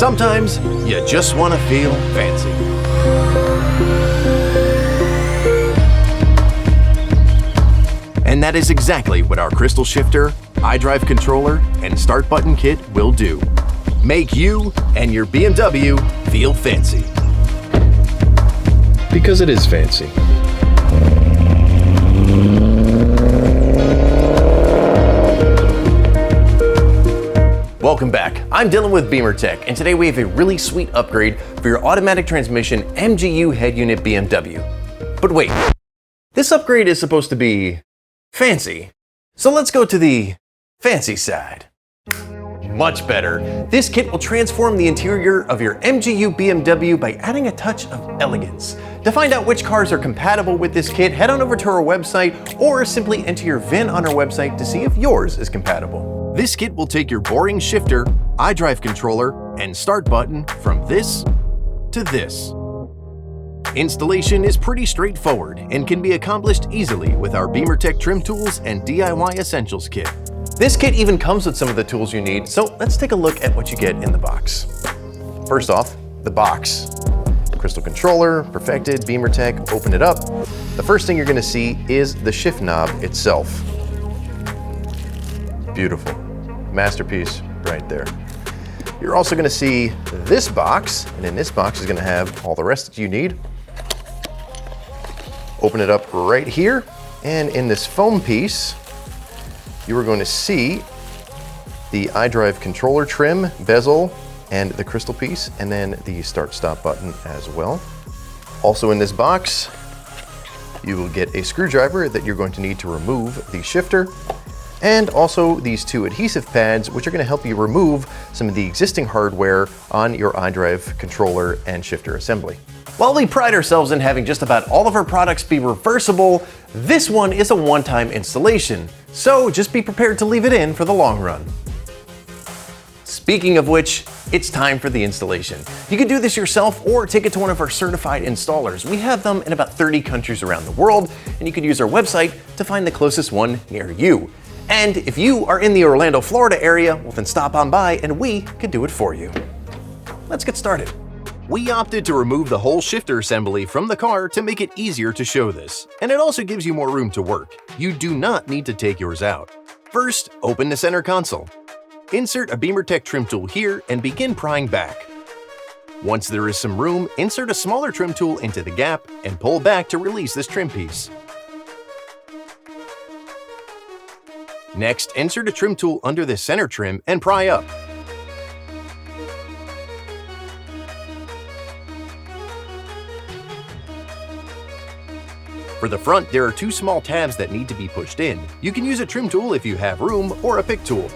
Sometimes you just want to feel fancy. And that is exactly what our crystal shifter, iDrive controller, and start button kit will do. Make you and your BMW feel fancy. Because it is fancy. Welcome back. I'm Dylan with Beamer Tech, and today we have a really sweet upgrade for your automatic transmission MGU head unit BMW. But wait, this upgrade is supposed to be fancy. So let's go to the fancy side. Much better. This kit will transform the interior of your MGU BMW by adding a touch of elegance. To find out which cars are compatible with this kit, head on over to our website or simply enter your VIN on our website to see if yours is compatible. This kit will take your boring shifter, iDrive controller, and start button from this to this. Installation is pretty straightforward and can be accomplished easily with our Beamer Tech trim tools and DIY essentials kit. This kit even comes with some of the tools you need, so let's take a look at what you get in the box. First off, the box. Crystal controller, perfected, Beamer Tech, open it up. The first thing you're gonna see is the shift knob itself. Beautiful, masterpiece right there. You're also gonna see this box, and in this box is gonna have all the rest that you need. Open it up right here, and in this foam piece, you are going to see the iDrive controller trim, bezel, and the crystal piece, and then the start-stop button as well. Also in this box, you will get a screwdriver that you're going to need to remove the shifter, and also these two adhesive pads, which are going to help you remove some of the existing hardware on your iDrive controller and shifter assembly. While we pride ourselves in having just about all of our products be reversible, this one is a one-time installation, so just be prepared to leave it in for the long run. Speaking of which, it's time for the installation. You can do this yourself or take it to one of our certified installers. We have them in about 30 countries around the world, and you can use our website to find the closest one near you. And if you are in the Orlando, Florida area, well then stop on by and we can do it for you. Let's get started. We opted to remove the whole shifter assembly from the car to make it easier to show this, and it also gives you more room to work. You do not need to take yours out. First, open the center console. Insert a Beamer Tech trim tool here and begin prying back. Once there is some room, insert a smaller trim tool into the gap and pull back to release this trim piece. Next, insert a trim tool under the center trim and pry up. For the front, there are two small tabs that need to be pushed in. You can use a trim tool if you have room, or a pick tool.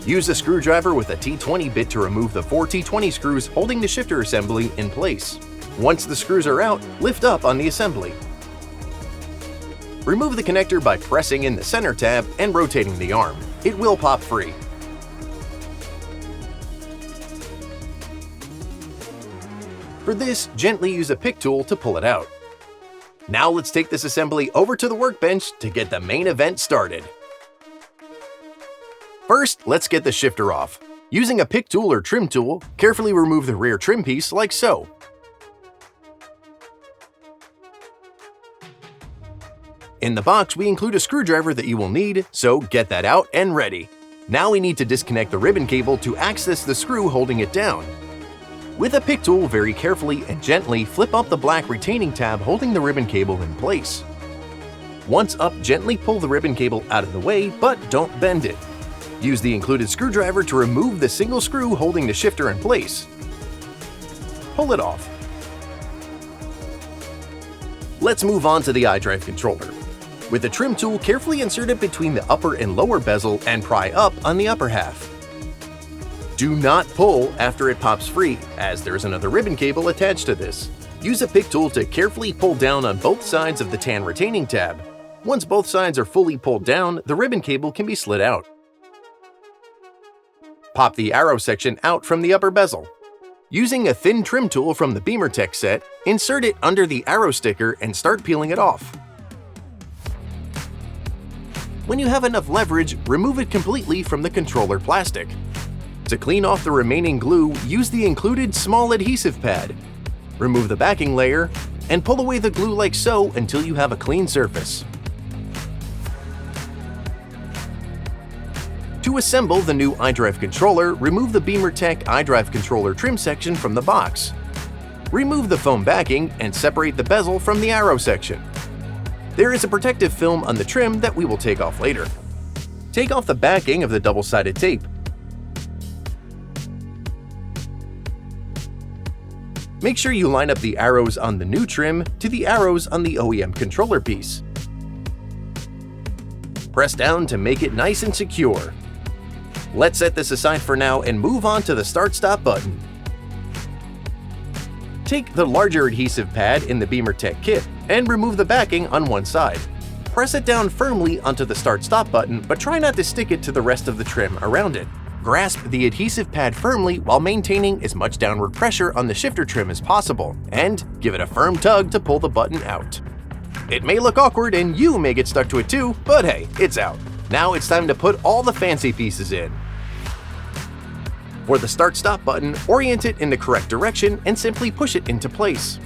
Use a screwdriver with a T20 bit to remove the 4 T20 screws holding the shifter assembly in place. Once the screws are out, lift up on the assembly. Remove the connector by pressing in the center tab and rotating the arm. It will pop free. For this, gently use a pick tool to pull it out. Now let's take this assembly over to the workbench to get the main event started. First, let's get the shifter off. Using a pick tool or trim tool, carefully remove the rear trim piece like so. In the box, we include a screwdriver that you will need, so get that out and ready. Now we need to disconnect the ribbon cable to access the screw holding it down. With a pick tool, very carefully and gently flip up the black retaining tab holding the ribbon cable in place. Once up, gently pull the ribbon cable out of the way, but don't bend it. Use the included screwdriver to remove the single screw holding the shifter in place. Pull it off. Let's move on to the iDrive controller. With the trim tool, carefully insert it between the upper and lower bezel and pry up on the upper half. Do not pull after it pops free, as there is another ribbon cable attached to this. Use a pick tool to carefully pull down on both sides of the tan retaining tab. Once both sides are fully pulled down, the ribbon cable can be slid out. Pop the arrow section out from the upper bezel. Using a thin trim tool from the Beamer Tech set, insert it under the arrow sticker and start peeling it off. When you have enough leverage, remove it completely from the controller plastic. To clean off the remaining glue, use the included small adhesive pad. Remove the backing layer and pull away the glue like so until you have a clean surface. To assemble the new iDrive controller, remove the BeamerTech iDrive controller trim section from the box. Remove the foam backing and separate the bezel from the arrow section. There is a protective film on the trim that we will take off later. Take off the backing of the double-sided tape. Make sure you line up the arrows on the new trim to the arrows on the OEM controller piece. Press down to make it nice and secure. Let's set this aside for now and move on to the Start-Stop button. Take the larger adhesive pad in the BeamerTech kit and remove the backing on one side. Press it down firmly onto the Start-Stop button, but try not to stick it to the rest of the trim around it. Grasp the adhesive pad firmly while maintaining as much downward pressure on the shifter trim as possible, and give it a firm tug to pull the button out. It may look awkward and you may get stuck to it too, but hey, it's out. Now it's time to put all the fancy pieces in. For the Start-Stop button, orient it in the correct direction and simply push it into place.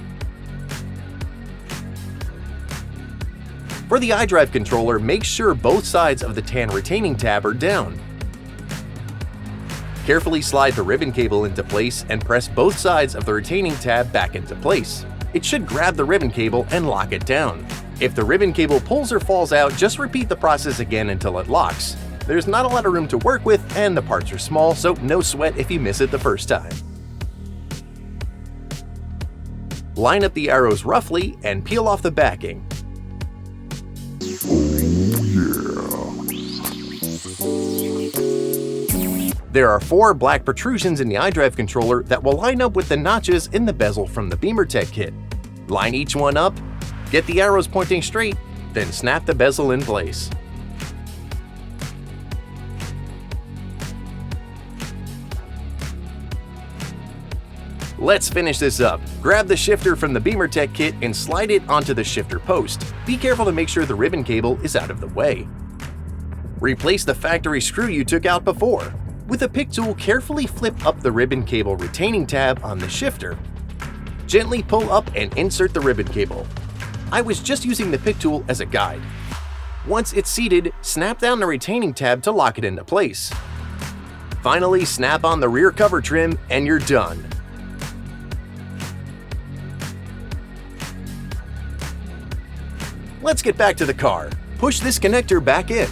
For the iDrive controller, make sure both sides of the tan retaining tab are down. Carefully slide the ribbon cable into place and press both sides of the retaining tab back into place. It should grab the ribbon cable and lock it down. If the ribbon cable pulls or falls out, just repeat the process again until it locks. There's not a lot of room to work with and the parts are small, so no sweat if you miss it the first time. Line up the arrows roughly and peel off the backing. There are 4 black protrusions in the iDrive controller that will line up with the notches in the bezel from the BeamerTech kit. Line each one up, get the arrows pointing straight, then snap the bezel in place. Let's finish this up. Grab the shifter from the BeamerTech kit and slide it onto the shifter post. Be careful to make sure the ribbon cable is out of the way. Replace the factory screw you took out before. With a pick tool, carefully flip up the ribbon cable retaining tab on the shifter. Gently pull up and insert the ribbon cable. I was just using the pick tool as a guide. Once it's seated, snap down the retaining tab to lock it into place. Finally, snap on the rear cover trim and you're done. Let's get back to the car. Push this connector back in.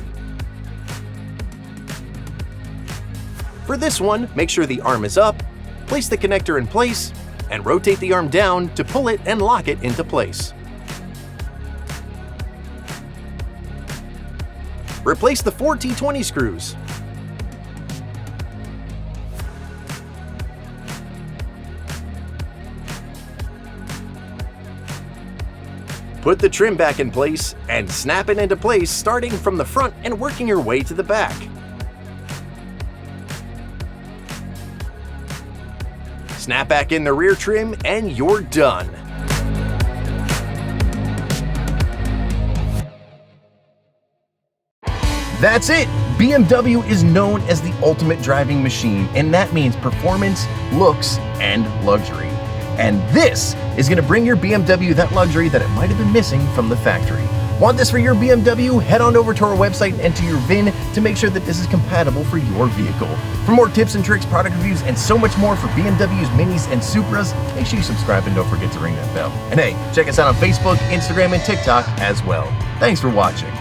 For this one, make sure the arm is up, place the connector in place, and rotate the arm down to pull it and lock it into place. Replace the 4 T20 screws. Put the trim back in place and snap it into place starting from the front and working your way to the back. Snap back in the rear trim and you're done. That's it! BMW is known as the ultimate driving machine, and that means performance, looks, and luxury. And this is going to bring your BMW that luxury that it might have been missing from the factory. Want this for your BMW? Head on over to our website and enter your VIN to make sure that this is compatible for your vehicle. For more tips and tricks, product reviews, and so much more for BMWs, Minis, and Supras, make sure you subscribe and don't forget to ring that bell. And hey, check us out on Facebook, Instagram, and TikTok as well. Thanks for watching.